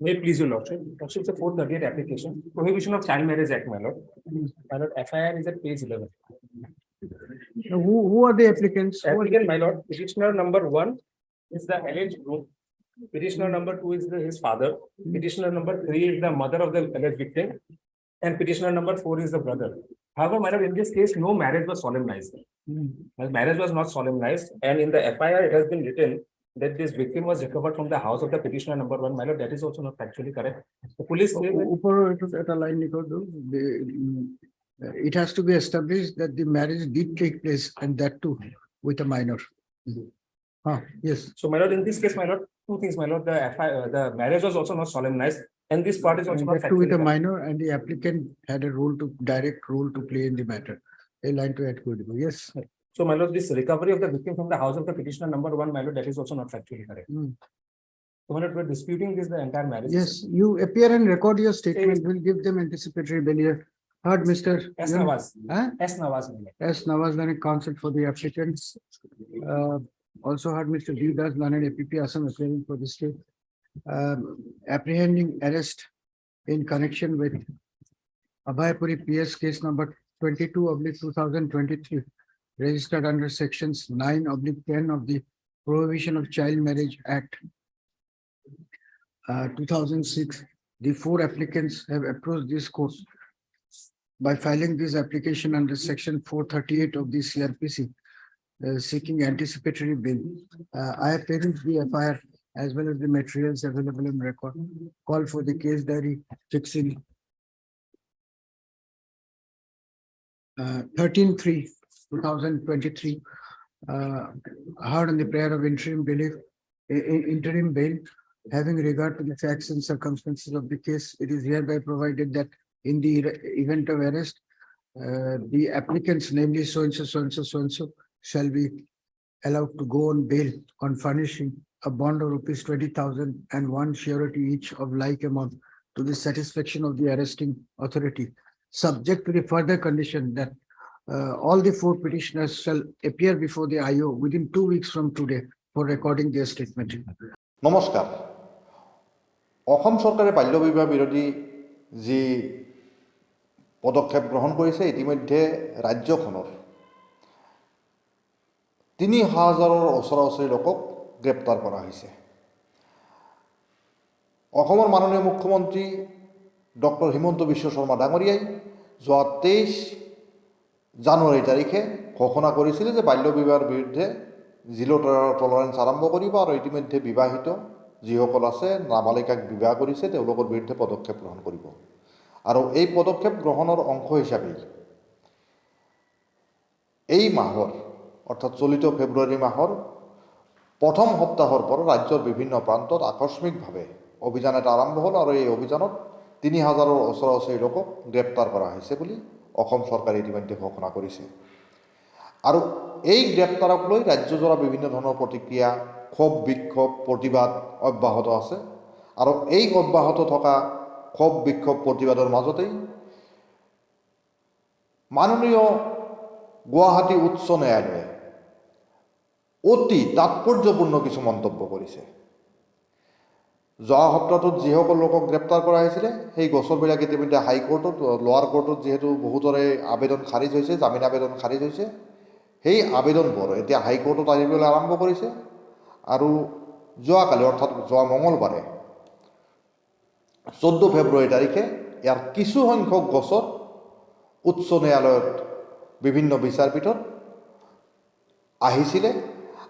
May it please you, Lordship. Lordship, it's a 438 application, Prohibition of Child Marriage Act, my lord. My lord, FIR is at page 11. Who are the applicants? Applicant, my lord, petitioner number 1 is the alleged groom. Petitioner number 2 is his father. Petitioner number 3 is the mother of the alleged victim. And petitioner number 4 is the brother. However, my lord, in this case, no marriage was solemnized. The marriage was not solemnized, and in the FIR, it has been written that this victim was recovered from the house of the petitioner number 1. My lord, that is also not factually correct. The police say that It has to be established that the marriage did take place, and that too with a minor. Yes. so, my lord, in this case, my lord, two things, my lord. The marriage was also not solemnized, and this part is also And not that too with factually a correct. minor, and the applicant had a direct role to play in the matter. A line to add. Yes. So, my lord, this recovery of the victim from the house of the petitioner number 1, my lord, that is also not factually correct. So, my lord, we're disputing this the entire marriage. Yes, you appear and record your statement. We'll give them anticipatory bail. Heard Mr. S. Nawaz. Huh? S. Nawaz. My lord. S. Nawaz, learned counsel for the applicants. Also heard Mr. Devdas, learned APP Assam appearing for the state. Apprehending arrest in connection with Abhaypuri PS case number 22/2023, registered under sections 9/10 of the Prohibition of Child Marriage Act 2006. The 4 applicants have approached this court by filing this application under section 438 of the CRPC, seeking anticipatory bail. I have taken the FIR as well as the materials available in record. Call for the case diary fixing 13/3/2023. Heard on the prayer of interim bail. Having regard to the facts and circumstances of the case, it is hereby provided that in the event of arrest, the applicants, namely so and so, shall be allowed to go on bail on furnishing a bond of rupees 20,000 and 1 surety each of like amount to the satisfaction of the arresting authority, subject to the further condition that all the 4 petitioners shall appear before the IO within 2 weeks from today for recording their statement. নমস্কাৰ অসম চৰকাৰে বাল্য বিবাহ বিৰোধী যি পদক্ষেপ গ্ৰহণ কৰিছে ইতিমধ্যে ৰাজ্যখনৰ ৩,০০০ৰ ওচৰা-ওচৰি লোকক গ্ৰেপ্তাৰ কৰা হৈছে অসমৰ মাননীয় মুখ্যমন্ত্ৰী ডক্টৰ হিমন্ত বিশ্ব শৰ্মা ডাঙৰীয়াই যোৱা ২৩ জানুৱাৰী তাৰিখে ঘোষণা কৰিছিল যে বাল্য বিবাহৰ বিৰুদ্ধে জিৰ' টলাৰেন্স আৰম্ভ কৰিব আৰু ইতিমধ্যে বিবাহিত যিসকল আছে নাবালিকাক বিবাহ কৰিছে তেওঁলোকৰ বিৰুদ্ধে পদক্ষেপ গ্ৰহণ কৰিব আৰু এই পদক্ষেপ গ্ৰহণৰ অংশ হিচাপে এই মাহৰ অৰ্থাৎ চলিত ফেব্ৰুৱাৰী মাহৰ প্ৰথম সপ্তাহৰ পৰা ৰাজ্যৰ বিভিন্ন প্ৰান্তত আকস্মিকভাৱে অভিযান এটা আৰম্ভ হ'ল আৰু এই অভিযানত ৩,০০০ৰ ওচৰা-ওচৰি লোকক গ্ৰেপ্তাৰ কৰা হৈছে বুলি অসম চৰকাৰে ইতিমধ্যে ঘোষণা কৰিছে আৰু এই গ্ৰেপ্তাৰক লৈ ৰাজ্যজোৰা বিভিন্ন ধৰণৰ প্ৰতিক্ৰিয়া ক্ষোভ বিক্ষোভ প্ৰতিবাদ অব্যাহত আছে আৰু এই অব্যাহত থকা ক্ষোভ বিক্ষোভ প্ৰতিবাদৰ মাজতেই মাননীয় গুৱাহাটী উচ্চ ন্যায়ালয়ে অতি তাৎপৰ্যপূৰ্ণ কিছু মন্তব্য কৰিছে যোৱা সপ্তাহটোত যিসকল লোকক গ্ৰেপ্তাৰ কৰা হৈছিলে সেই গোচৰবিলাক ইতিমধ্যে হাইকোৰ্টত লোৱাৰ কোৰ্টত যিহেতু বহুতৰে আবেদন খাৰিজ হৈছে জামিন আবেদন খাৰিজ হৈছে সেই আবেদনবোৰ এতিয়া হাইকোৰ্টত আহিবলৈ আৰম্ভ কৰিছে আৰু যোৱাকালি অৰ্থাৎ যোৱা মঙলবাৰে 14 ফেব্ৰুৱাৰী তাৰিখে ইয়াৰ কিছু সংখ্যক গোচৰ উচ্চ ন্যায়ালয়ত বিভিন্ন বিচাৰপীঠত আহিছিলে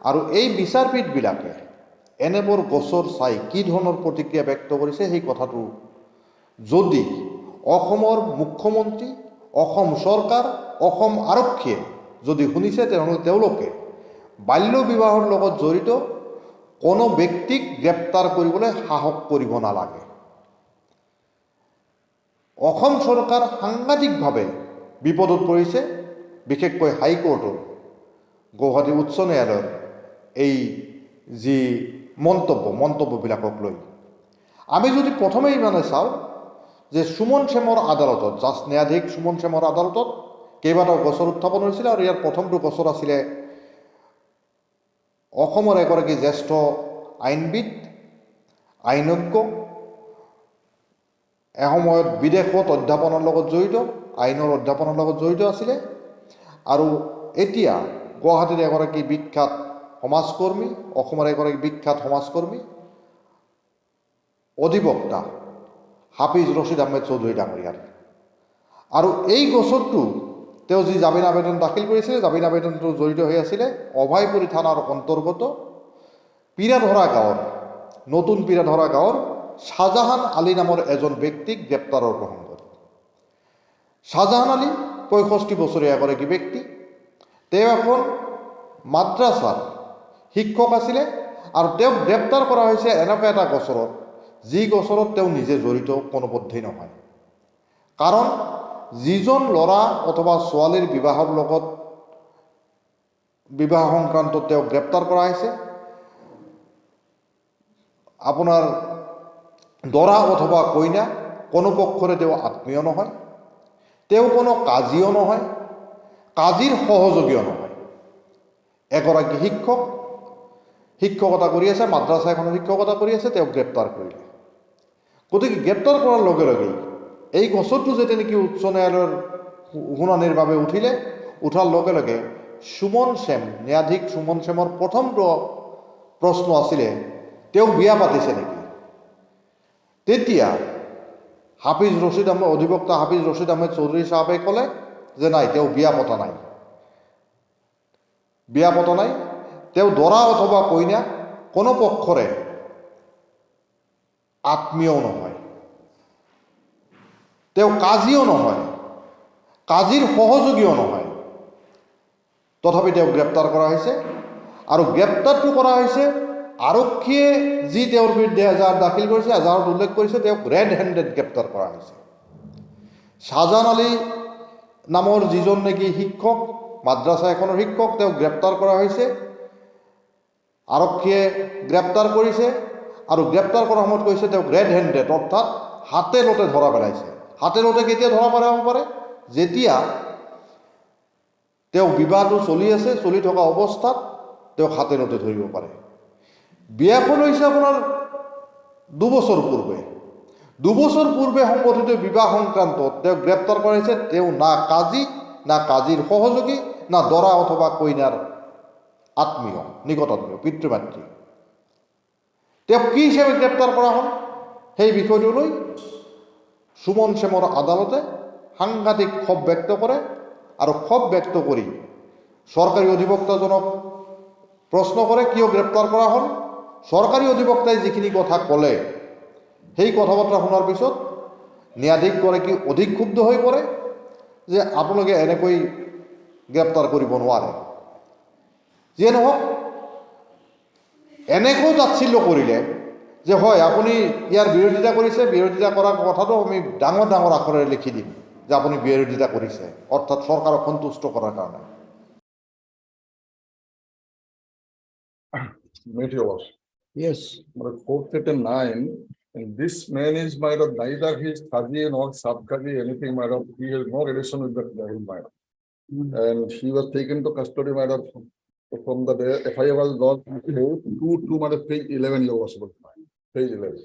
আৰু এই বিচাৰপীঠবিলাকে এনেবোৰ গোচৰ চাই কি ধৰণৰ প্ৰতিক্ৰিয়া ব্যক্ত কৰিছে সেই কথাটো যদি অসমৰ মুখ্যমন্ত্ৰী অসম চৰকাৰ অসম আৰক্ষীয়ে যদি শুনিছে তেওঁলোকে বাল্য বিবাহৰ লগত জড়িত কোনো ব্যক্তিক গ্ৰেপ্তাৰ কৰিবলৈ সাহস কৰিব নালাগে অসম চৰকাৰ সাংঘাতিকভাৱে বিপদত পৰিছে বিশেষকৈ হাইকোৰ্টৰ গুৱাহাটী উচ্চ ন্যায়ালয়ৰ এই যি মন্তব্যবিলাকক লৈ আমি যদি প্ৰথমেই চাওঁ যে সুমন শ্যামৰ আদালতত জাষ্ট ন্যায়াধীশ সুমন শ্যামৰ আদালতত কেইবাটাও গোচৰ উত্থাপন হৈছিলে আৰু ইয়াৰ প্ৰথমটো গোচৰ আছিলে অসমৰ এগৰাকী জ্যেষ্ঠ আইনবিদ আইনজ্ঞ এসময়ত বিদেশত অধ্যাপনাৰ লগত জড়িত, আইনৰ অধ্যাপনাৰ লগত জড়িত আছিলে আৰু এতিয়া গুৱাহাটীৰ এগৰাকী বিখ্যাত সমাজকৰ্মী, অসমৰ এগৰাকী বিখ্যাত সমাজকৰ্মী, অধিবক্তা হাফিজ ৰছিদ আহমেদ চৌধুৰী ডাঙৰীয়াৰ। আৰু এই গোচৰটো তেওঁ যি জামিন আবেদন দাখিল কৰিছিলে, জামিন আবেদনটো জড়িত হৈ আছিলে অভয়পুৰী থানাৰ অন্তৰ্গত পিৰাধৰা গাঁৱৰ, নতুন পিৰাধৰা গাঁৱৰ শাহজাহান আলী নামৰ এজন ব্যক্তিক গ্ৰেপ্তাৰৰ প্ৰসংগত। শাহজাহান আলী 65 বছৰীয়া এগৰাকী ব্যক্তি। তেওঁ এখন মাদ্ৰাছাৰ শিক্ষক আছিলে আৰু তেওঁক গ্ৰেপ্তাৰ কৰা হৈছে এনেকুৱা এটা গোচৰত, যি গোচৰত তেওঁ নিজে জড়িত কোনোপধ্যেই নহয়। কাৰণ যিজন ল'ৰা অথবা ছোৱালীৰ বিবাহ সংক্ৰান্তত তেওঁক গ্ৰেপ্তাৰ কৰা হৈছে, আপোনাৰ দৰা অথবা কইনা কোনো পক্ষৰে তেওঁ আত্মীয় নহয়, তেওঁ কোনো কাজীও নহয়, কাজীৰ সহযোগীও নহয়। এগৰাকী শিক্ষকতা কৰি আছে, মাদ্ৰাছা এখনৰ শিক্ষকতা কৰি আছে, তেওঁক গ্ৰেপ্তাৰ কৰিলে। গতিকে গ্ৰেপ্তাৰ কৰাৰ লগে লগেই এই গোচৰটো যেতিয়া নেকি উচ্চ ন্যায়ালয়ৰ শুনানিৰ বাবে উঠাৰ লগে লগে সুমন সেন, ন্যায়াধীশ সুমন সেনৰ প্ৰথম প্ৰশ্ন আছিলে তেওঁ বিয়া পাতিছে নেকি। তেতিয়া অধিবক্তা হাফিজ ৰছিদ আহমেদ চৌধুৰী চাহাবে ক'লে যে নাই, তেওঁ বিয়া পতা নাই। তেওঁ দৰা অথবা কইনা কোনো পক্ষৰে আত্মীয়ও নহয়, তেওঁ কাজীও নহয়, কাজীৰ সহযোগীও নহয়। তথাপি তেওঁক গ্ৰেপ্তাৰ কৰা হৈছে আৰু গ্ৰেপ্তাৰটো কৰা হৈছে আৰক্ষীয়ে যি তেওঁৰ বিৰুদ্ধে এজাহাৰ দাখিল কৰিছে, এজাহাৰত উল্লেখ কৰিছে তেওঁক ৰেড হেণ্ডেড গ্ৰেপ্তাৰ কৰা হৈছে। শাহজাহান আলী নামৰ যিজন নেকি শিক্ষক, মাদ্ৰাছা এখনৰ শিক্ষক, তেওঁক গ্ৰেপ্তাৰ কৰা হৈছে। আৰক্ষীয়ে গ্ৰেপ্তাৰ কৰিছে আৰু গ্ৰেপ্তাৰ কৰাৰ সময়ত কৈছে তেওঁক ৰেড হেণ্ডেড, অৰ্থাৎ হাতে লতে ধৰা পেলাইছে। হাতে লতে কেতিয়া ধৰা পেলাব পাৰে? যেতিয়া তেওঁ বিবাহটো চলি থকা অৱস্থাত তেওঁক হাতে লতে ধৰিব পাৰে। বিয়াখন হৈছে আপোনাৰ 2 বছৰ পূৰ্বে সংঘটিত বিবাহ সংক্ৰান্তত তেওঁক গ্ৰেপ্তাৰ কৰা হৈছে। তেওঁ না কাজী, না কাজীৰ সহযোগী, না দৰা অথবা কইনাৰ আত্মীয়, নিকট আত্মীয়, পিতৃ-মাতৃ। তেওঁক কি হিচাপে গ্ৰেপ্তাৰ কৰা হ'ল সেই বিষয়টো লৈ সুমন সেনৰ আদালতে সাংঘাতিক ক্ষোভ ব্যক্ত কৰে আৰু ক্ষোভ ব্যক্ত কৰি চৰকাৰী অধিবক্তাজনক প্ৰশ্ন কৰে কিয় গ্ৰেপ্তাৰ কৰা হ'ল। চৰকাৰী অধিবক্তাই যিখিনি কথা ক'লে সেই কথা বতৰা শুনাৰ পিছত ন্যায়াধীশগৰাকী অধিক ক্ষুব্ধ হৈ পৰে যে আপোনালোকে এনেকৈ গ্ৰেপ্তাৰ কৰিব নোৱাৰে। যিয়ে নহওক এনেকৈ তাচ্ছিল্য কৰিলে যে হয় আপুনি ইয়াৰ বিৰোধিতা কৰিছে, বিৰোধিতা কৰাৰ কথাটো আমি ডাঙৰ ডাঙৰ আখৰেৰে লিখি দিম যে আপুনি বিৰোধিতা কৰিছে, অৰ্থাৎ চৰকাৰক সন্তুষ্ট কৰাৰ কাৰণে। Meteor. Yes, But 439, and this man is minor, neither he is Kazi nor Sab-Kazi, anything minor. He has no relation with that minor. And he was taken to custody minor from the day FIR was lodged to minor page 11 you was able to find. Page 11.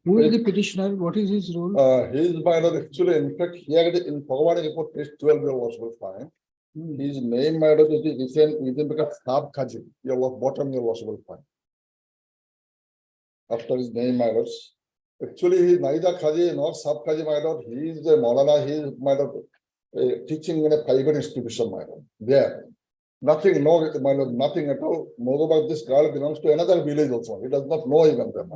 who is the petitioner? What is his role? His minor actually, in fact, here in Bhagavani report, page 12, you was able to find. His name minor is within because Sab-Kazi, you was bottom, you was able to find. After his name minors. Actually, he is neither Kazi nor Sab-Kazi minor. He is a Maulana, he is minor teaching in a private institution minor. There. Nothing, no minor, nothing at all. Moreover, this girl belongs to another village also. He does not know even them.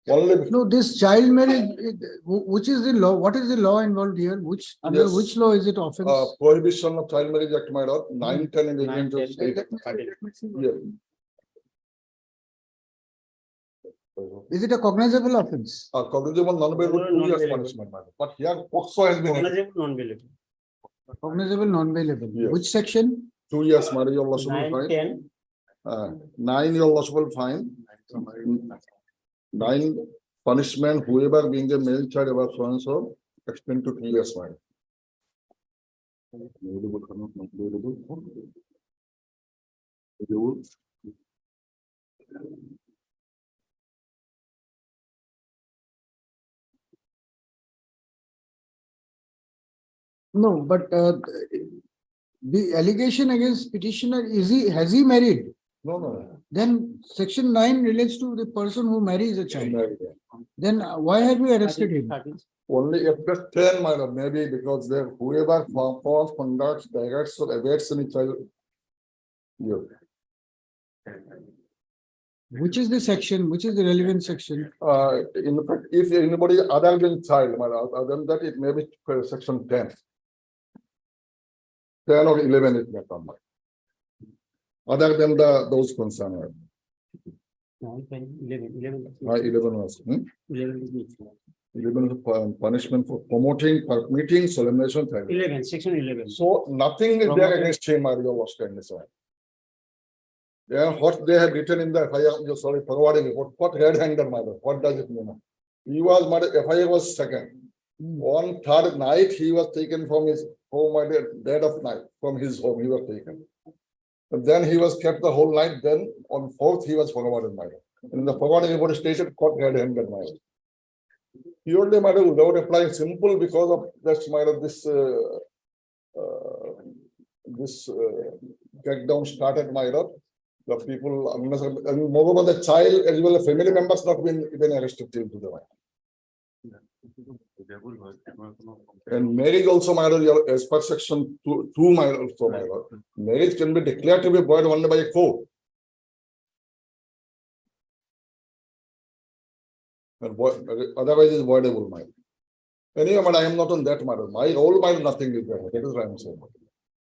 Only, No, this child marriage, which is the law? What is the law involved here? Which, under Yes. which law is it offense? prohibition of child marriage act, my lord, 9, 10 and 11 to state. Yeah. Is it a cognizable offense? Cognizable non-bailable, 2 years Non-bailable. punishment, my lord. But here POCSO has been Cognizable, non-billable. Cognizable, non-bailable. Yes. Which section? 2 years, my lord, your lawsuit 9, fine. 10. 9 your lawsuit fine. 9 punishment, whoever being the male child about so and so, extend to 3 years, my lord. No, but the allegation against petitioner, has he married? No, no. Then section 9 relates to the person who marries a child. Then why have you arrested him? 13. Only if the 10, my lord, maybe because they whoever performs, conducts, directs or abates any child. Yeah. Which is the section? Which is the relevant section? In fact, if anybody other than child, my lord, other than that, it may be section 10. 10 or 11 it may come by. Other than those concerned, 9, 10, 11. 11. 11 was, 11 is mixed. 11 is punishment for promoting, permitting, solemnization. 11, section 11. So nothing is there Promoting- against him, Mario was kindness. Yeah, what they have written in the FIR, sorry, forwarding report, what red hanger, mother, what does it mean? He was, FIR was second. On third night, he was taken from his home, my dead of night, from his home, he was taken. And then he was kept the whole night, then on fourth, he was forwarded, my lord. In the forwarding report stated, court red hanger, my lord. Purely, my lord, without applying simple because of that's my lord, this crackdown started, my lord. The people, and moreover, the child as well as family members not been even arrested till to the right. And marriage also, my lord, as per section 2, my lord, also, my lord. Marriage can be declared to be void only by a court. And otherwise is voidable, my lord. Anyway, but I am not on that matter. My role, my lord, nothing is there. That is what I am saying.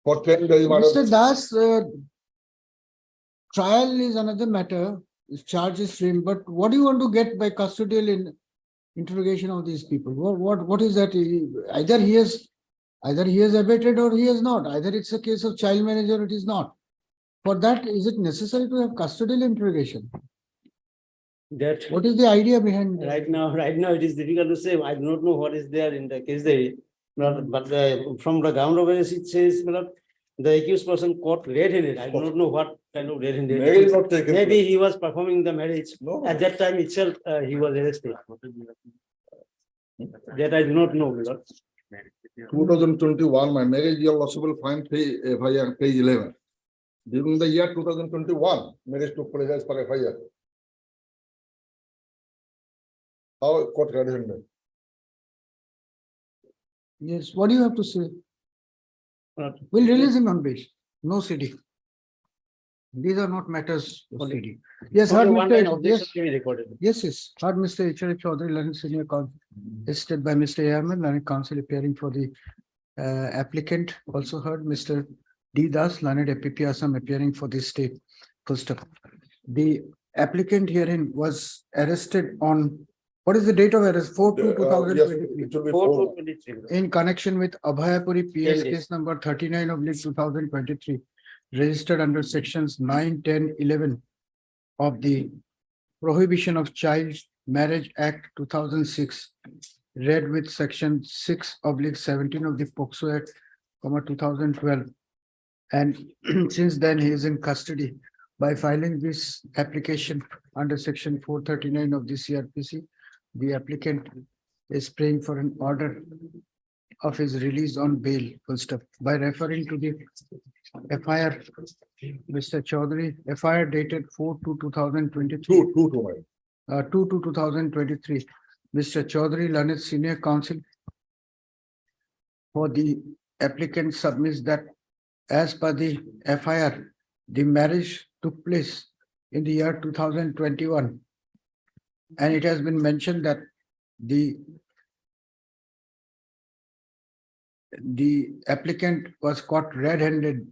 For 10 days, my lord. Mr. Das, trial is another matter, charge is framed, but what do you want to get by custodial interrogation of these people? What is that? Either he has abated or he has not. Either it's a case of child marriage or it is not. For that, is it necessary to have custodial interrogation? That What is the idea behind that? right now it is difficult to say. I do not know what is there in the case there. But from the ground of evidence, it says the accused person caught red-handed. I do not know what kind of red-handed. Marriage is not taken. Maybe he was performing the marriage. No. At that time itself, he was arrested. That I do not know, my lord. 2021, my marriage year lawsuit fine FIR page 11. During the year 2021, marriage took place as per FIR. How court red-handed? Yes, what do you have to say? But We'll release him on bail. No CD. These are not matters for CD. Yes, heard only one line Mr. objection Yes, can be recorded. yes. Heard Mr. H.R. Chaudhary, Learned Senior Counsel, assisted by Mr. Ahmed, Learned Counsel appearing for the applicant. Also heard Mr. D. Das, Learned APP Assam appearing for the state. First up, the applicant herein was arrested on, what is the date of arrest? 4/2/2023. Yes, it will be 4 4. to 23. In connection with Abhayapuri PS 10 days. case number 39 of 2023, registered under sections 9, 10, 11 of the Prohibition of Child Marriage Act 2006, read with section 6/17 of the POCSO Act, 2012. And since then, he is in custody. By filing this application under section 439 of the CRPC, the applicant is praying for an order of his release on bail, full stop. By referring to the FIR, Mr. Chaudhary, FIR dated 4/2/2023, 2 my. 2/2/2023. Mr. Chaudhary, Learned Senior Counsel for the applicant submits that as per the FIR, the marriage took place in the year 2021 And it has been mentioned that the applicant was caught red-handed.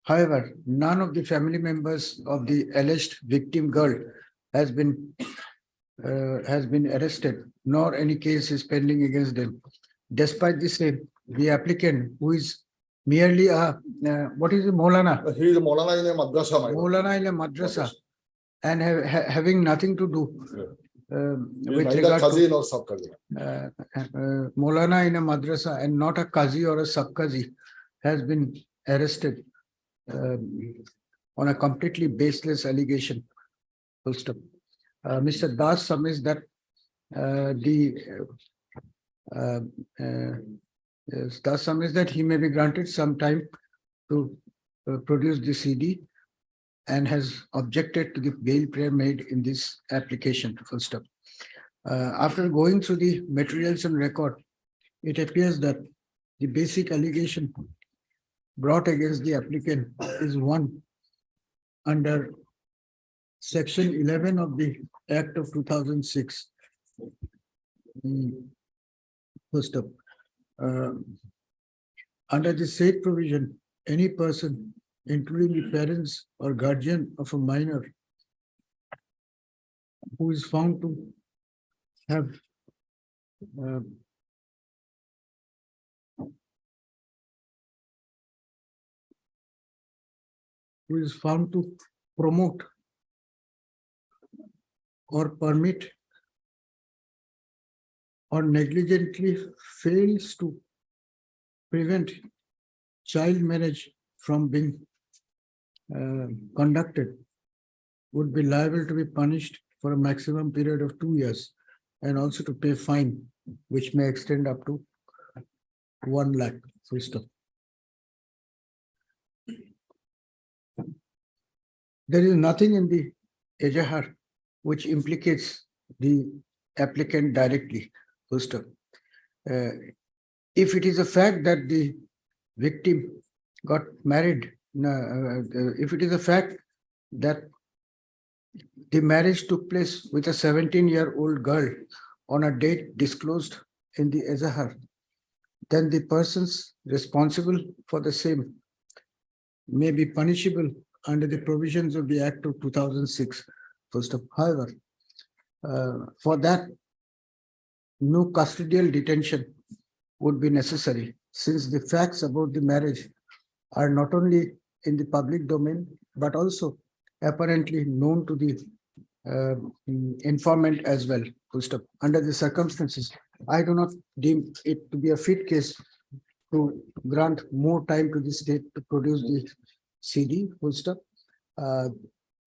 However, none of the family members of the alleged victim girl has been arrested, nor any case is pending against them. Despite the same, the applicant, who is merely what is the Maulana? He is a Maulana in a madrasa, my lord. Maulana in a madrasa, and having nothing to do He is with neither regard to Qazi nor sub-Qazi. Maulana in a madrasa and not a Qazi or a sub-Qazi has been arrested on a completely baseless allegation. Full stop. Mr. Das submits that Das submits that he may be granted some time to produce the CD and has objected to the bail prayer made in this application. Full stop. After going through the materials on record, it appears that the basic allegation brought against the applicant is one under Section 11 of the Act of 2006. First up, under the said provision, any person, including the parents or guardian of a minor, who is found to have who is found to promote or permit or negligently fails to prevent child marriage from being conducted would be liable to be punished for a maximum period of 2 years and also to pay fine, which may extend up to 1 lakh. Full stop. There is nothing in the Ejahar which implicates the applicant directly. Full stop. If it is a fact that the victim got married, if it is a fact that the marriage took place with a 17-year-old girl on a date disclosed in the Ejahar, then the persons responsible for the same may be punishable under the provisions of the Act of 2006. First of, however, for that, no custodial detention would be necessary, since the facts about the marriage are not only in the public domain, but also apparently known to the informant as well. Full stop. Under the circumstances, I do not deem it to be a fit case to grant more time to the state to produce the CD. Full stop.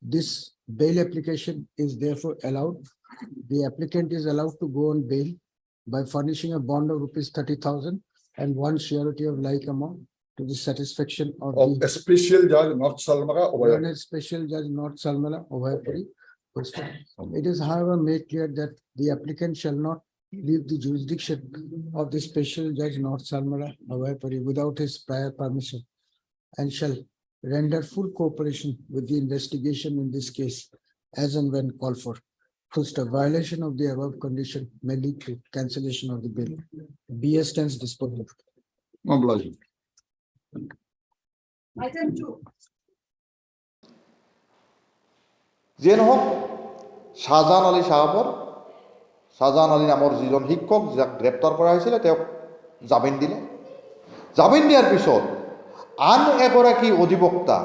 This bail application is therefore allowed. The applicant is allowed to go on bail by furnishing a bond of rupees 30,000 and one surety of like amount to the satisfaction of Of the a special judge, not Salmara, or One is Special Judge North Salmala, Obhayapuri. It is however made clear that the applicant shall not leave the jurisdiction of the Special Judge North Salmala, Obhayapuri without his prior permission, and shall render full cooperation with the investigation in this case as and when called for. First, a violation of the above condition may lead to cancellation of the bill. BS stands disposal. obliged. Item 2. যিয়ে নহওক শ্বাহজাহান আলী সাহাবৰ শ্বাহজাহান আলী নামৰ যিজন শিক্ষক যাক গ্ৰেপ্তাৰ কৰা হৈছিলে তেওঁক জামিন দিলে। জামিন দিয়াৰ পিছত আন এগৰাকী অধিবক্তা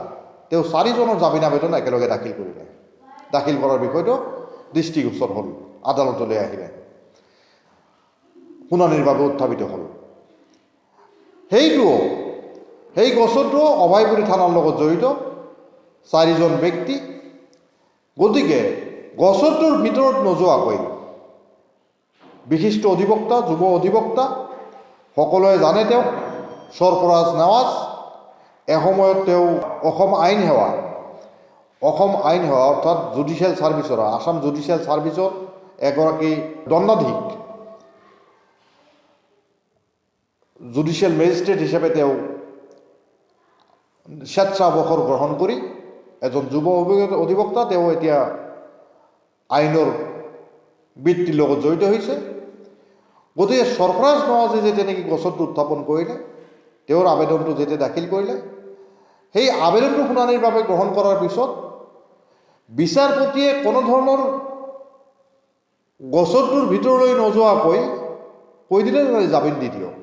তেওঁ 4জনৰ জামিন আবেদন একেলগে দাখিল কৰিলে। দাখিল কৰাৰ বিষয়টো দৃষ্টিগোচৰ হ'ল, আদালতলৈ আহিলে, শুনানিৰ বাবে উত্থাপিত হ'ল। সেই গোচৰটো অভয়পুৰী থানাৰ লগত জড়িত 4জন ব্যক্তি। গতিকে গোচৰটোৰ ভিতৰত নোযোৱাকৈ বিশিষ্ট অধিবক্তা, যুৱ অধিবক্তা সকলোৱে জানে তেওঁক, সৰফৰাজ নৱাজ, এসময়ত তেওঁ অসম আইন সেৱা অৰ্থাৎ জুডিচিয়েল ছাৰ্ভিচৰ, আসাম জুডিচিয়েল ছাৰ্ভিচৰ এগৰাকী দণ্ডাধীশ জুডিচিয়েল মেজিষ্ট্ৰেট হিচাপে তেওঁ স্বেচ্ছাবসৰ গ্ৰহণ কৰি এজন যুৱ অধিবক্তা, তেওঁ এতিয়া আইনৰ বৃত্তিৰ লগত জড়িত হৈছে গতিকে সৰফৰাজ নৱাজে যেতিয়া নেকি গোচৰটো উত্থাপন কৰিলে তেওঁৰ আবেদনটো যেতিয়া দাখিল কৰিলে সেই আবেদনটো শুনানিৰ বাবে গ্ৰহণ কৰাৰ পিছত বিচাৰপতিয়ে কোনো ধৰণৰ গোচৰটোৰ ভিতৰলৈ নোযোৱাকৈ কৈ দিলে জামিন দি দিয়ক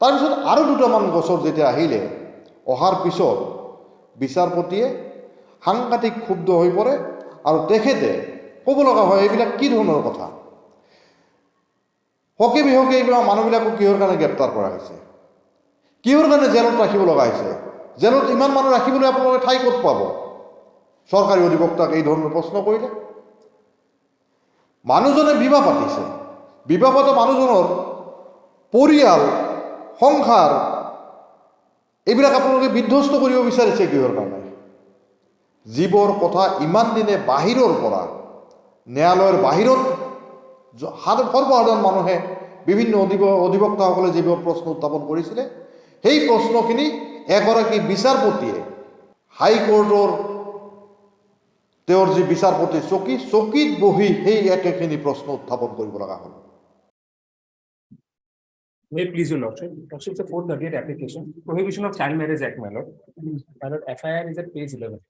তাৰপিছত আৰু দুটামান গোচৰ যেতিয়া আহিলে অহাৰ পিছত বিচাৰপতিয়ে সাংঘাতিক ক্ষুব্ধ হৈ পৰে আৰু তেখেতে ক'ব লগা হয় এইবিলাক কি ধৰণৰ কথা হকে বিহকে এইবিলাক মানুহবিলাকক কিহৰ কাৰণে গ্ৰেপ্তাৰ কৰা হৈছে কিহৰ কাৰণে জেলত ৰাখিব লগা হৈছে জেলত ইমান মানুহ ৰাখিবলৈ আপোনালোকে ঠাই ক'ত পাব চৰকাৰী অধিবক্তাক এই ধৰণৰ প্ৰশ্ন কৰিলে মানুহজনে বিবাহ পাতিছে বিবাহ পতা মানুহজনৰ পৰিয়াল সংসাৰ এইবিলাক আপোনালোকে বিধ্বস্ত কৰিব বিচাৰিছে কিহৰ কাৰণে জীৱৰ কথা ইমান দিনে বাহিৰৰ পৰা ন্যায়ালয়ৰ বাহিৰত সৰ্বসাধাৰণ মানুহে বিভিন্ন অধিবক্তাসকলে যিবোৰ প্ৰশ্ন উত্থাপন কৰিছিলে সেই প্ৰশ্নখিনি এগৰাকী বিচাৰপতিয়ে হাইকোৰ্টৰ তেওঁৰ যি বিচাৰপতি চকীত বহি সেই একেখিনি প্ৰশ্ন উত্থাপন কৰিব লগা হ'ল May it please you, Lordship. Lordship, it's a 438 application, Prohibition of Child Marriage Act, my lord. My lord, FIR is at page 11.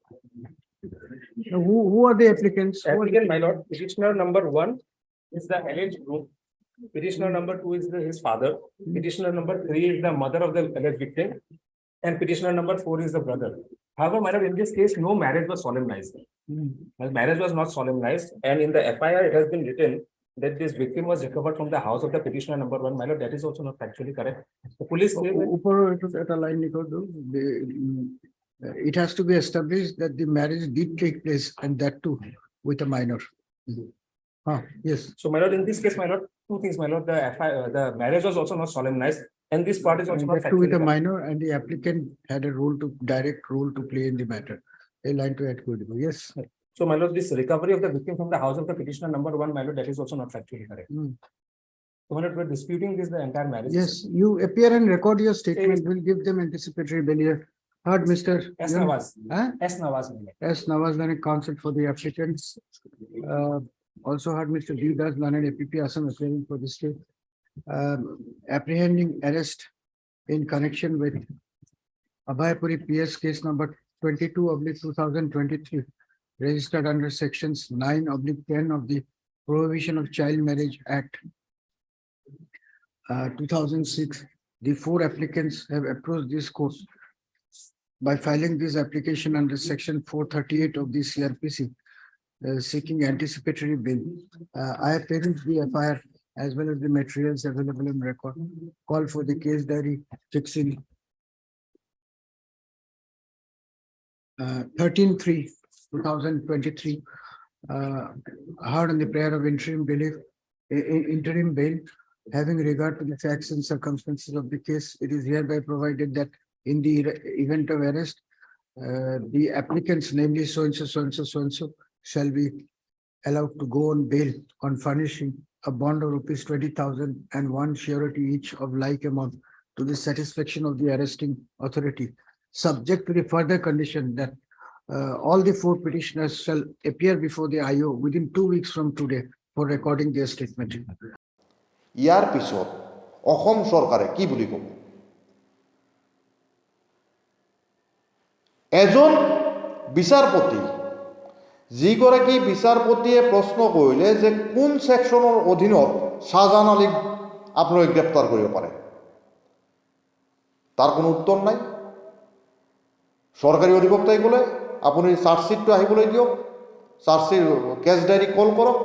Who are the applicants? Applicant, my lord, petitioner number 1 is the alleged groom. Petitioner number 2 is his father. Petitioner number 3 is the mother of the alleged victim. And petitioner number 4 is the brother. However, my lord, in this case, no marriage was solemnized. Marriage was not solemnized, and in the FIR, it has been written that this victim was recovered from the house of the petitioner number 1. My lord, that is also not factually correct. The police came in. It has to be established that the marriage did take place and that too with a minor. Yes. So, my lord, in this case, my lord, two things, my lord, the marriage was also not solemnized, and this part is also And not that too with factually a correct. minor, and the applicant had a direct role to play in the matter. A line to add good. Yes. So, my lord, this recovery of the victim from the house of the petitioner number 1, my lord, that is also not factually correct. So, my lord, we're disputing this, the entire marriage. Yes, you appear and record your statement. We'll give them anticipatory bail. Heard, Mr. S. Nawaz. Huh? S. Nawaz, my lord. S. Nawaz, learned counsel for the applicants. Also heard Mr. D. Das, learned APP Assam appearing for this case. Apprehending arrest in connection with Abhaypuri PS case number 22/2023, registered under sections 9/10 of the Prohibition of Child Marriage Act 2006. The 4 applicants have approached this court by filing this application under section 438 of the CRPC, seeking anticipatory bail. I have taken the FIR as well as the materials available in record. Call for the case diary fixing 13/3/2023. Heard on the prayer of interim bail. Having regard to the facts and circumstances of the case, it is hereby provided that in the event of arrest, the applicants, namely so-and-so, so-and-so, so-and-so, shall be allowed to go on bail on furnishing a bond of rupees 20,000 and 1 surety each of like amount to the satisfaction of the arresting authority, subject to the further condition that all the 4 petitioners shall appear before the IO within 2 weeks from today for recording their statement. ইয়াৰ পিছত অসম চৰকাৰে কি বুলি ক'ব এজন বিচাৰপতি যিগৰাকী বিচাৰপতিয়ে প্ৰশ্ন কৰিলে যে কোন সেকশনৰ অধীনত শাহজাহান আলীক আপোনালোকে গ্ৰেপ্তাৰ কৰিব পাৰে তাৰ কোনো উত্তৰ নাই চৰকাৰী অধিবক্তাই ক'লে আপুনি চাৰ্জশ্বিটটো আহিবলৈ দিয়ক চাৰ্জশ্বিট কেছ ডায়েৰী কল কৰক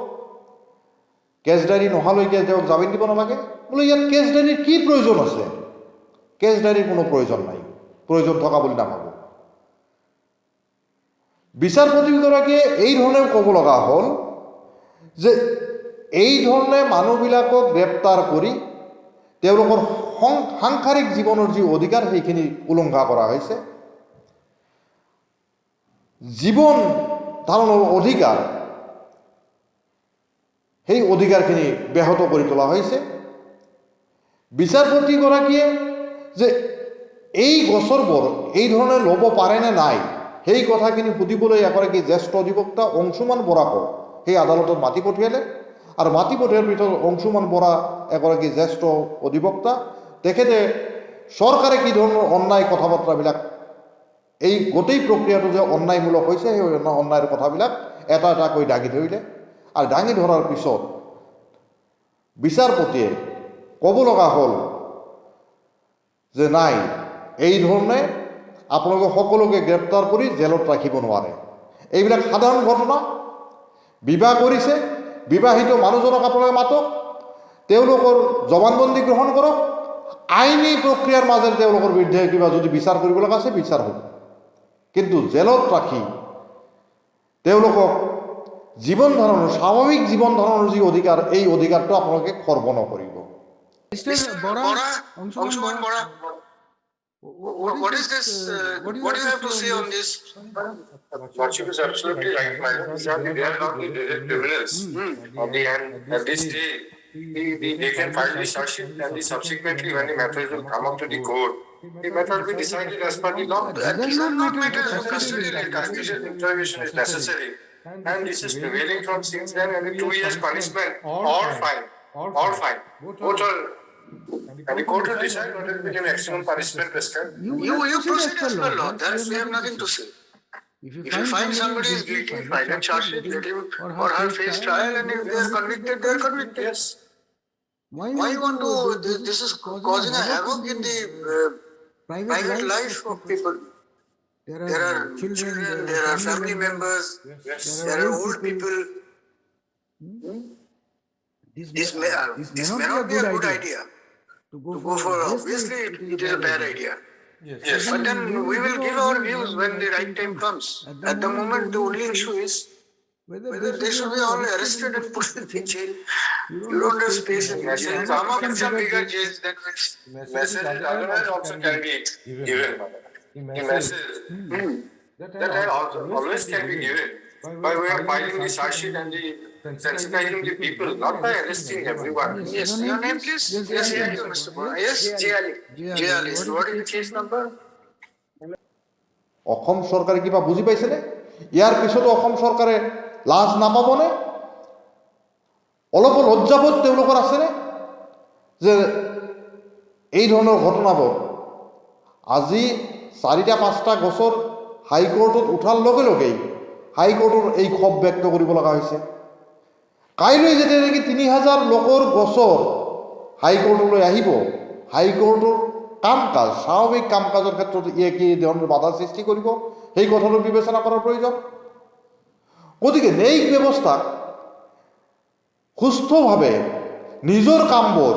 কেছ ডায়েৰী নহালৈকে তেওঁক জামিন দিব নালাগে বোলে ইয়াত কেছ ডায়েৰীৰ কি প্ৰয়োজন আছে কেছ ডায়েৰীৰ কোনো প্ৰয়োজন নাই প্ৰয়োজন থকা বুলি নাভাবোঁ বিচাৰপতিগৰাকীয়ে এই ধৰণে ক'ব লগা হ'ল যে এই ধৰণে মানুহবিলাকক গ্ৰেপ্তাৰ কৰি তেওঁলোকৰ সাংসাৰিক জীৱনৰ যি অধিকাৰ সেইখিনি উলংঘা কৰা হৈছে জীৱন ধাৰণৰ অধিকাৰ সেই অধিকাৰখিনি ব্যাহত কৰি তোলা হৈছে বিচাৰপতিগৰাকীয়ে যে এই গোচৰবোৰ এই ধৰণে ল'ব পাৰে নে নাই সেই কথাখিনি সুধিবলৈ এগৰাকী জ্যেষ্ঠ অধিবক্তা অংশুমান বৰাকক সেই আদালতত মাতি পঠিয়ালে আৰু মাতি পঠিওৱাৰ পিছত অংশুমান বৰা এগৰাকী জ্যেষ্ঠ অধিবক্তা তেখেতে চৰকাৰে কি ধৰণৰ অন্যায় কথা বতৰাবিলাক এই গোটেই প্ৰক্ৰিয়াটো যে অন্যায়মূলক হৈছে সেই অন্যায়ৰ কথাবিলাক এটা এটাকৈ দাঙি ধৰিলে আৰু দাঙি ধৰাৰ পিছত বিচাৰপতিয়ে ক'ব লগা হ'ল যে নাই এই ধৰণে আপোনালোকে সকলোকে গ্ৰেপ্তাৰ কৰি জেলত ৰাখিব নোৱাৰে এইবিলাক সাধাৰণ ঘটনা বিবাহ কৰিছে বিবাহিত মানুহজনক আপোনালোকে মাতক তেওঁলোকৰ জবানবন্দী গ্ৰহণ কৰক আইনী প্ৰক্ৰিয়াৰ মাজেৰে তেওঁলোকৰ বিৰুদ্ধে কিবা যদি বিচাৰ কৰিব লগা আছে বিচাৰ হ'ব কিন্তু জেলত ৰাখি তেওঁলোকক জীৱন ধাৰণৰ স্বাভাৱিক জীৱন ধাৰণৰ যি অধিকাৰ এই অধিকাৰটো আপোনালোকে খৰ্ব নকৰিব Mr. Bora, Anshuman Bora, What is this? What do you have to say on this? Lordship is absolutely right, my lord. They are not the direct criminals. At the end, at this day, they can file the charge sheet and subsequently when the matters will come up to the court, the matter will be decided as per the law. These are not matters of custody, like custodial intervention is necessary. And this is prevailing from since then and 2 years punishment or fine. Both are. And the court will decide what will be the maximum punishment prescribed. You proceed as per law. There is we have nothing to say. If you find somebody is guilty, file a charge sheet, let him or her face trial, and if they are convicted, they are convicted. Yes. Why you want to? This is causing a havoc in the private life of people. There are children, there are family members, there are old people. This may not be a good idea. To go for, obviously, it is a bad idea. Yes. But then we will give our views when the right time comes. At the moment, the only issue is whether they should be all arrested and put in the jail. You don't have space in message. Come up with some bigger jails that which message otherwise also can be given. The message that always can be given by way of filing the charge sheet and the sensitizing the people, not by arresting everyone. Yes, your name please? Yes, Mr. Bora. Yes, J.Ali. What is the case number? অসম চৰকাৰে কিবা বুজি পাইছেনে ইয়াৰ পিছতো অসম চৰকাৰে লাজ নাপাবনে অলপ লজ্জাবোধ তেওঁলোকৰ আছেনে যে এই ধৰণৰ ঘটনাবোৰ আজি 4-5টা গোচৰ হাইকোৰ্টত উঠাৰ লগে লগেই হাইকোৰ্টৰ এই ক্ষোভ ব্যক্ত কৰিব লগা হৈছে কাইলৈ যেতিয়া নেকি 3000 লোকৰ গোচৰ হাইকোৰ্টলৈ আহিব হাইকোৰ্টৰ কাম-কাজ স্বাভাৱিক কাম-কাজৰ ক্ষেত্ৰত কি ধৰণৰ বাধা সৃষ্টি কৰিব সেই কথাটো বিবেচনা কৰাৰ প্ৰয়োজন গতিকে ন্যায়িক ব্যৱস্থা সুস্থভাৱে নিজৰ কামবোৰ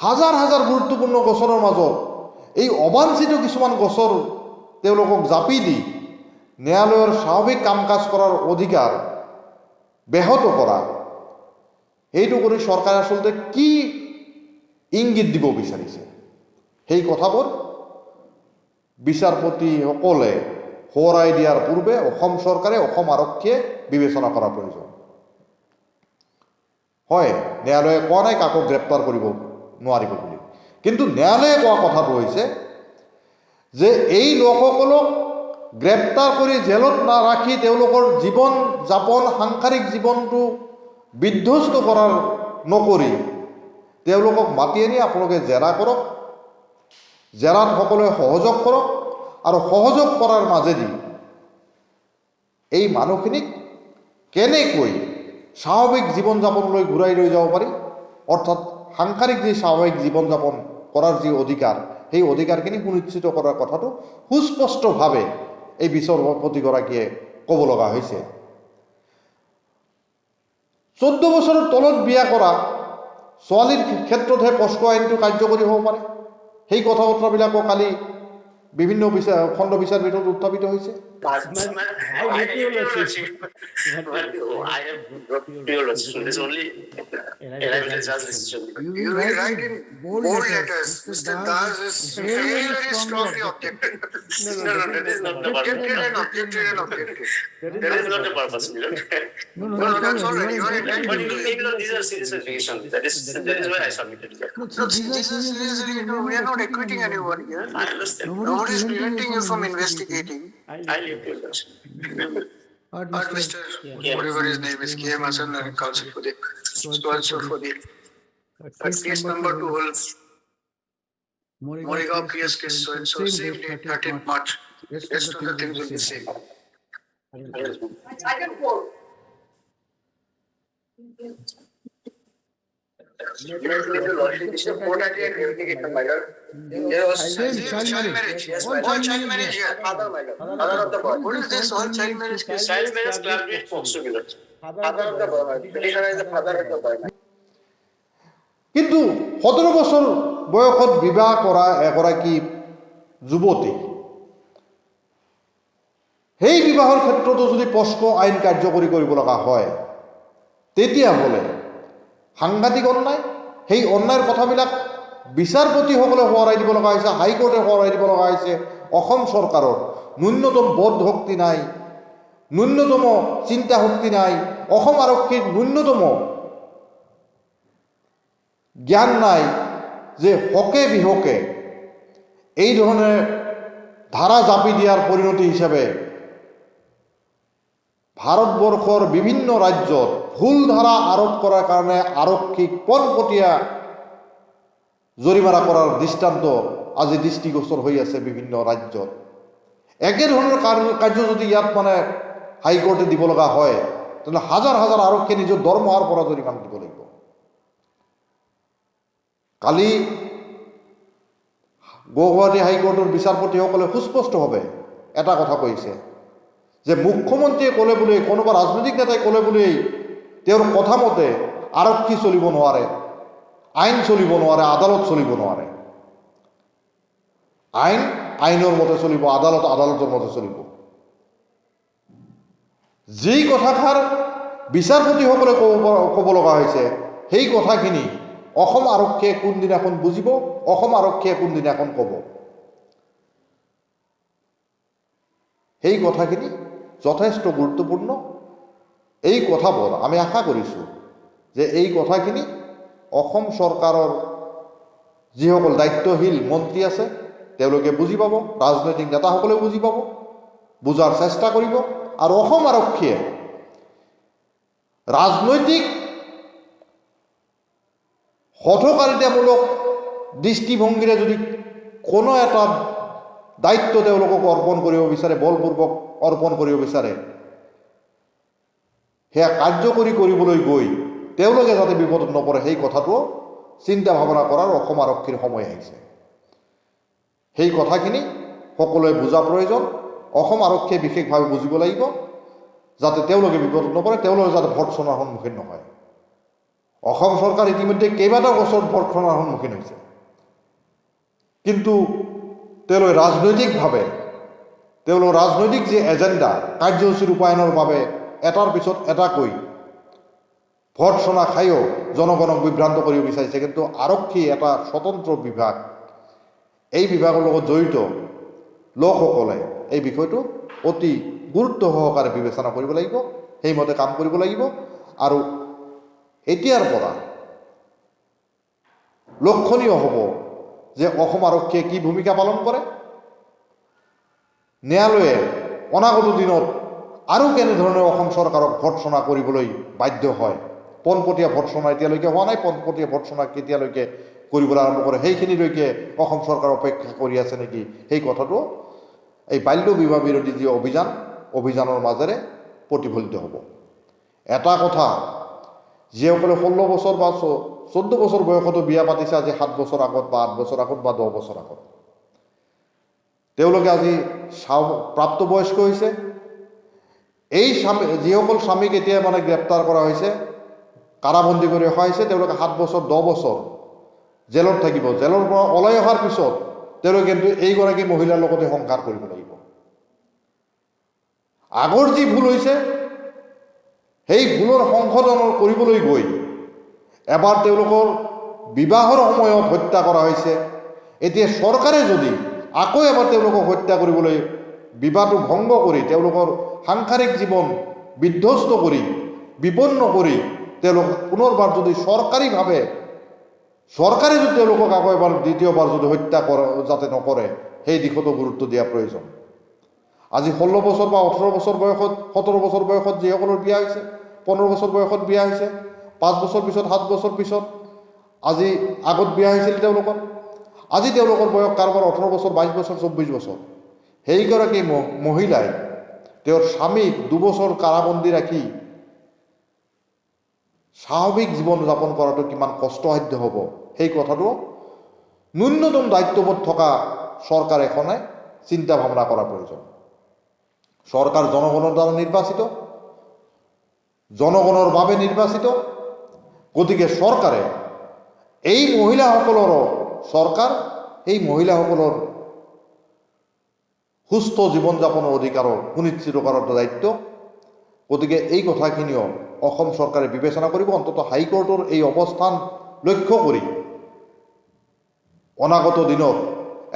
হাজাৰ হাজাৰ গুৰুত্বপূৰ্ণ গোচৰৰ মাজত এই অবাঞ্ছিত কিছুমান গোচৰ তেওঁলোকক জাপি দি ন্যায়ালয়ৰ স্বাভাৱিক কাম-কাজ কৰাৰ অধিকাৰ ব্যাহত কৰা এইটো কৰি চৰকাৰে আসলতে কি ইংগিত দিব বিচাৰিছে সেই কথাবোৰ বিচাৰপতিসকলে সোঁৱৰাই দিয়াৰ পূৰ্বে অসম চৰকাৰে অসম আৰক্ষীয়ে বিবেচনা কৰা প্ৰয়োজন হয় ন্যায়ালয়ে কোৱা নাই কাকো গ্ৰেপ্তাৰ কৰিব নোৱাৰিব বুলি কিন্তু ন্যায়ালয়ে কোৱা কথাটো হৈছে যে এই লোকসকলক গ্ৰেপ্তাৰ কৰি জেলত নাৰাখি তেওঁলোকৰ জীৱন যাপন সাংসাৰিক জীৱনটো বিধ্বস্ত কৰাৰ নকৰি তেওঁলোকক মাতি আনি আপোনালোকে জেৰা কৰক জেৰাত সকলোৱে সহযোগ কৰক আৰু সহযোগ কৰাৰ মাজেদি এই মানুহখিনিক কেনেকৈ স্বাভাৱিক জীৱন যাপনলৈ ঘূৰাই লৈ যাব পাৰি অৰ্থাৎ সাংসাৰিক যি স্বাভাৱিক জীৱন যাপন কৰাৰ যি অধিকাৰ সেই অধিকাৰখিনি সুনিশ্চিত কৰাৰ কথাটো সুস্পষ্টভাৱে এই বিচাৰপতিগৰাকীয়ে ক'ব লগা হৈছে 14 বছৰৰ তলত বিয়া কৰা ছোৱালীৰ ক্ষেত্ৰতহে পস্কো আইনটো কাৰ্যকৰী হ'ব পাৰে সেই কথা বতৰাবিলাকো কালি বিভিন্ন খণ্ড বিচাৰপীঠত উত্থাপিত হৈছে I have this only arrived at just decision. You will write in bold letters. Mr. Das is very strongly objected. No, that is not the purpose. That is not the purpose. No, that's all right. You are entitled. But these are serious allegations. That is why I submitted that. No, these are serious allegations. We are not acquitting anyone here. I understand. Nobody is preventing you from investigating. I leave to you. Heard But Mr. whatever his name is, K. Hasan and Council for the also for the case number 2 whole Moregaon PS case so and so same date 13th March. Rest of the things will be same. There was child marriage. Yes, my lord. All child marriage here. Father, my lord. Father of the boy. What is this? All child marriage case? Child marriage class with Foxo Village. Father of the boy. Petitioner is the father of the boy. কিন্তু 17 বছৰ বয়সত বিবাহ কৰা এগৰাকী যুৱতী সেই বিবাহৰ ক্ষেত্ৰতো যদি পস্কো আইন কাৰ্যকৰী কৰিব লগা হয় তেতিয়াহ'লে সাংঘাতিক অন্যায় সেই অন্যায়ৰ কথাবিলাক বিচাৰপতিসকলে সোঁৱৰাই দিব লগা হৈছে হাইকোৰ্টে সোঁৱৰাই দিব লগা হৈছে অসম চৰকাৰৰ ন্যূনতম বোধ শক্তি নাই ন্যূনতম চিন্তা শক্তি নাই অসম আৰক্ষীৰ ন্যূনতম জ্ঞান নাই যে হকে বিহকে এই ধৰণে ধাৰা জাপি দিয়াৰ পৰিণতি হিচাপে ভাৰতবৰ্ষৰ বিভিন্ন ৰাজ্যত ভুল ধাৰা আৰোপ কৰাৰ কাৰণে আৰক্ষীক পোনপটীয়া জৰিমনা কৰাৰ দৃষ্টান্ত আজি দৃষ্টিগোচৰ হৈ আছে বিভিন্ন ৰাজ্যত একেধৰণৰ কাৰ্য যদি ইয়াত মানে হাইকোৰ্টে দিব লগা হয় তেন্তে হাজাৰ হাজাৰ আৰক্ষী নিজৰ দৰমহাৰ পৰা জৰিমনা দিব লাগিব কালি গুৱাহাটী হাইকোৰ্টৰ বিচাৰপতিসকলে সুস্পষ্টভাৱে এটা কথা কৈছে যে মুখ্যমন্ত্ৰীয়ে ক'লে বুলি কোনোবা ৰাজনৈতিক নেতাই ক'লে বুলি তেওঁৰ কথা মতে আৰক্ষী চলিব নোৱাৰে আইন চলিব নোৱাৰে আদালত চলিব নোৱাৰে আইন আইনৰ মতে চলিব আদালত আদালতৰ মতে চলিব যি কথাষাৰ বিচাৰপতিসকলে ক'ব লগা হৈছে সেই কথাখিনি অসম আৰক্ষীয়ে কোনদিনাখন বুজিব অসম আৰক্ষীয়ে কোনদিনাখন ক'ব সেই কথাখিনি যথেষ্ট গুৰুত্বপূৰ্ণ এই কথাবোৰ আমি আশা কৰিছোঁ যে এই কথাখিনি অসম চৰকাৰৰ যিসকল দায়িত্বশীল মন্ত্ৰী আছে তেওঁলোকে বুজি পাব ৰাজনৈতিক নেতাসকলেও বুজি পাব বুজাৰ চেষ্টা কৰিব আৰু অসম আৰক্ষীয়ে ৰাজনৈতিক হঠকাৰিতামূলক দৃষ্টিভংগীৰে যদি কোনো এটা দায়িত্ব তেওঁলোকক অৰ্পণ কৰিব বিচাৰে বলপূৰ্বক অৰ্পণ কৰিব বিচাৰে সেয়া কাৰ্যকৰী কৰিবলৈ গৈ তেওঁলোকে যাতে বিপদত নপৰে সেই কথাটো চিন্তা ভাৱনা কৰাৰ অসম আৰক্ষীৰ সময় আহিছে সেই কথাখিনি সকলোৱে বুজা প্ৰয়োজন অসম আৰক্ষীয়ে বিশেষভাৱে বুজিব লাগিব যাতে তেওঁলোকে বিপদত নপৰে তেওঁলোকে যাতে ভৰ্ৎসনাৰ সন্মুখীন নহয় অসম চৰকাৰ ইতিমধ্যে কেইবাটাও বছৰ ভৰ্ৎসনাৰ সন্মুখীন হৈছে কিন্তু তেওঁলোকে ৰাজনৈতিকভাৱে তেওঁলোকৰ ৰাজনৈতিক যি এজেণ্ডা কাৰ্যসূচী ৰূপায়ণৰ বাবে এটাৰ পিছত এটাকৈ ভৰ্ৎসনা খায়ো জনগণক বিভ্ৰান্ত কৰিব বিচাৰিছে কিন্তু আৰক্ষী এটা স্বতন্ত্ৰ বিভাগ এই বিভাগৰ লগত জড়িত লোকসকলে এই বিষয়টো অতি গুৰুত্ব সহকাৰে বিবেচনা কৰিব লাগিব সেইমতে কাম কৰিব লাগিব আৰু এতিয়াৰ পৰা লক্ষণীয় হ'ব যে অসম আৰক্ষীয়ে কি ভূমিকা পালন কৰে ন্যায়ালয়ে অনাগত দিনত আৰু কেনেধৰণে অসম চৰকাৰক ভৰ্ৎসনা কৰিবলৈ বাধ্য হয় পোনপটীয়া ভৰ্ৎসনা এতিয়ালৈকে হোৱা নাই পোনপটীয়া ভৰ্ৎসনা কেতিয়ালৈকে কৰিবলৈ আৰম্ভ কৰে সেইখিনিলৈকে অসম চৰকাৰ অপেক্ষা কৰি আছে নেকি সেই কথাটো এই বাল্য বিবাহ বিৰোধী যি অভিযানৰ মাজেৰে প্ৰতিফলিত হ'ব এটা কথা যিসকলে 16 বছৰ বা 14 বছৰ বয়সতো বিয়া পাতিছে আজি 7 বছৰ আগত বা 8 বছৰ আগত বা 10 বছৰ আগত তেওঁলোকে আজি প্ৰাপ্তবয়স্ক হৈছে এই যিসকল স্বামীক এতিয়া মানে গ্ৰেপ্তাৰ কৰা হৈছে কাৰাবন্দী কৰি ৰখা হৈছে তেওঁলোকে 7 বছৰ 10 বছৰ জেলত থাকিব জেলৰ পৰা ওলাই অহাৰ পিছত তেওঁলোকে কিন্তু এইগৰাকী মহিলাৰ লগতে সংসাৰ কৰিব লাগিব আগৰ যি ভুল হৈছে সেই ভুলৰ সংশোধন কৰিবলৈ গৈ এবাৰ তেওঁলোকৰ বিবাহৰ সময়ত হত্যা কৰা হৈছে এতিয়া চৰকাৰে যদি আকৌ এবাৰ তেওঁলোকক হত্যা কৰিবলৈ বিবাহটো ভংগ কৰি তেওঁলোকৰ সাংসাৰিক জীৱন বিধ্বস্ত কৰি বিপন্ন কৰি তেওঁলোক পুনৰবাৰ যদি চৰকাৰে যদি তেওঁলোকক আকৌ এবাৰ দ্বিতীয়বাৰ যদি হত্যা যাতে নকৰে সেই দিশতো গুৰুত্ব দিয়া প্ৰয়োজন আজি 16 বছৰ বা 18 বছৰ বয়সত 17 বছৰ বয়সত যিসকলৰ বিয়া হৈছে 15 বছৰ বয়সত বিয়া হৈছে 5 বছৰ পিছত 7 বছৰ পিছত আজি আগত বিয়া হৈছিল তেওঁলোকৰ আজি তেওঁলোকৰ বয়স কাৰোবাৰ 18 বছৰ 22 বছৰ 24 বছৰ সেইগৰাকী মহিলাই তেওঁৰ স্বামীক 2 বছৰ কাৰাবন্দী ৰাখি স্বাভাৱিক জীৱন যাপন কৰাটো কিমান কষ্টসাধ্য হ'ব সেই কথাটো ন্যূনতম দায়িত্ববোধ থকা চৰকাৰ এখনে চিন্তা ভাবনা কৰা প্ৰয়োজন সরকার জনগণের দ্বারা নির্বাচিত জনগণের বাবে নির্বাচিত গতিকে সরকারে এই মহিলাসকলৰো সরকার এই মহিলাসকলৰ সুস্থ জীবন যাপনৰ অধিকাৰো সুনিশ্চিত কৰাৰ দায়িত্ব গতিকে এই কথাখিনিও অসম সরকারে বিবেচনা কৰিব অন্তত হাইকোর্টৰ এই অৱস্থান লক্ষ্য কৰি অনাগত দিনত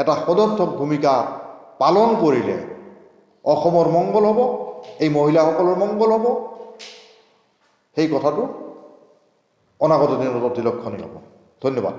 এটা সদৰ্থক ভূমিকা পালন কৰিলে অসমৰ মঙ্গল হ'ব এই মহিলাসকলৰ মঙ্গল হ'ব সেই কথাটো অনাগত দিনত অতি লক্ষণীয় হ'ব ধন্যবাদ